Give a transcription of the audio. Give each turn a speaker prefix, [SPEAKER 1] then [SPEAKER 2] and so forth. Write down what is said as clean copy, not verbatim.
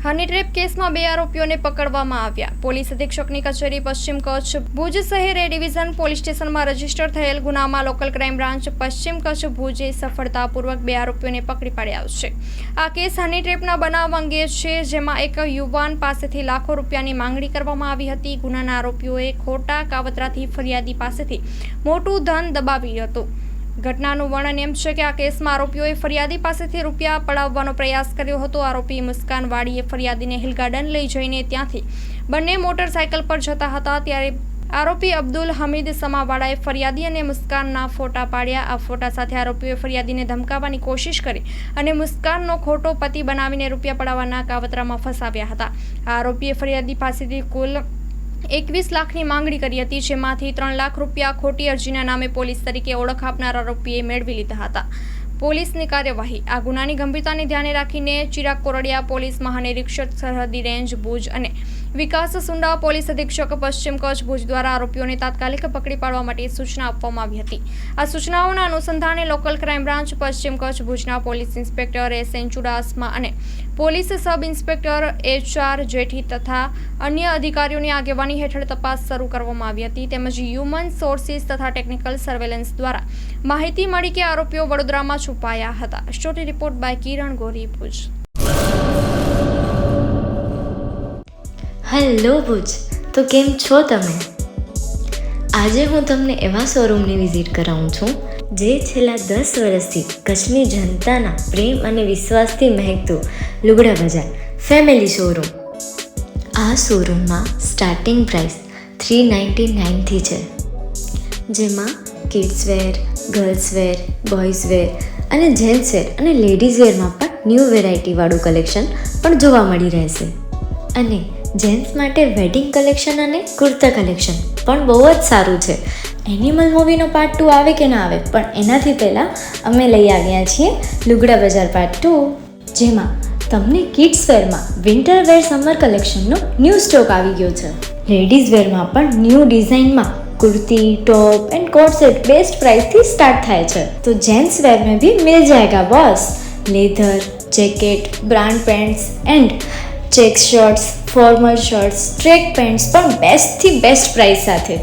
[SPEAKER 1] હની trap કેસમાં 2 આરોપીઓને પકડવામાં આવ્યા. પોલીસ અધિક્ષકની કચેરી પશ્ચિમ કચ્છ ભુજ શહેર એ ડિવિઝન પોલીસ સ્ટેશનમાં રજીસ્ટર થયેલ ગુનામાં લોકલ ક્રાઇમ બ્રાન્ચ પશ્ચિમ કચ્છ ભુજે સફળતાપૂર્વક 2 આરોપીઓને પકડી પાડ્યા છે. આ કેસ હની ટ્રેપના બનાવ અંગે છે, જેમાં એક યુવાન પાસેથી લાખો રૂપિયાની માંગણી કરવામાં આવી હતી. ગુનાના આરોપીઓએ ખોટા કાવતરાથી ફરિયાદી પાસેથી મોટું ધન દબાવ્યું હતું. ઘટનાનું વર્ણન એમ છે કે આ કેસમાં આરોપીઓએ ફરિયાદી પાસેથી રૂપિયા પડાવવાનો પ્રયાસ કર્યો હતો. આરોપી મુસ્કાન વાડીએ ફરિયાદીને હિલ ગાર્ડન લઈ જઈને ત્યાંથી બંને મોટરસાયકલ પર જતા હતા, ત્યારે આરોપી અબ્દુલ હમીદ સમાવાળાએ ફરિયાદી અને મુસ્કાનના ફોટા પાડ્યા. આ ફોટા સાથે આરોપીઓએ ફરિયાદીને ધમકાવવાની કોશિશ કરી અને મુસ્કાનનો ખોટો પતિ બનાવીને રૂપિયા પડાવવાના કાવતરામાં ફસાવ્યા હતા. આ આરોપીએ ફરિયાદી પાસેથી કુલ 21 લાખની માંગણી કરી હતી, જેમાંથી 3 લાખ રૂપિયા ખોટી અરજીના નામે પોલીસ તરીકે ઓળખ આપનાર આરોપીએ મેળવી લીધા હતા. પોલીસની કાર્યવાહી. આ ગુનાની ગંભીરતાને ધ્યાને રાખીને ચિરાગ કોરડિયા પોલીસ મહાનિરીક્ષક સરહદી રેન્જ ભુજ અને વિકાસ સુંડા પોલીસ અધિક્ષક પશ્ચિમ કચ્છ ભુજ દ્વારા આરોપીઓને તાત્કાલિક પકડી પાડવા માટે સૂચના આપવામાં આવી હતી. આ સૂચનાઓના અનુસંધાને લોકલ ક્રાઇમ બ્રાન્ચ પશ્ચિમ કચ્છ ભુજના પોલીસ ઇન્સ્પેક્ટર એસ.એન. ચુડાસમા અને police sub inspector HR. Jethi તથા અન્ય અધિકારીઓની આગેવાની હેઠળ તપાસ શરૂ કરવામાં આવી હતી. તેમજ હ્યુમન સોર્સિસ તથા ટેકનિકલ સર્વેલન્સ દ્વારા માહિતી મળી કે આરોપીઓ વડોદરામાં છુપાયા હતા. Story report by Kiran Gori, Bhuj.
[SPEAKER 2] Hello Bhuj, તો કેમ છો તમે? આજે હું તમને એવા શોરૂમની વિઝિટ કરાવું છું જે છેલ્લા 10 વર્ષથી કચ્છની જનતાના પ્રેમ અને વિશ્વાસથી મહેકતું લુગડા બજાર ફેમિલી શોરૂમ. આ શોરૂમમાં સ્ટાર્ટિંગ પ્રાઇસ 399થી છે, જેમાં kids wear, girls wear, boys wear અને જેન્ટ્સ વેર અને લેડીઝ વેરમાં પણ ન્યૂ વેરાયટીવાળું કલેક્શન પણ જોવા મળી રહેશે. અને જેન્ટ્સ માટે વેડિંગ કલેક્શન અને કુર્તા કલેક્શન પણ બહુ જ સારું છે. એનિમલ મૂવીનો પાર્ટ 2 આવે કે ના આવે, પણ એનાથી પહેલાં અમે લઈ આવ્યા છીએ લુગડા બજાર પાર્ટ 2, જેમાં તમને કિડ્સ વેરમાં વિન્ટર વેર સમર કલેક્શનનો ન્યૂ સ્ટોક આવી ગયો છે. લેડીઝ વેરમાં પણ ન્યૂ ડિઝાઇનમાં kurti, top and coat set best price थी स्टार्ट થાય છે. तो जेंट्स वेयर में भी मिल जाएगा boss. Leather, jacket, brand pants and check shirts, formal shirts, track pants પણ બેસ્ટથી બેસ્ટ પ્રાઇસ સાથે.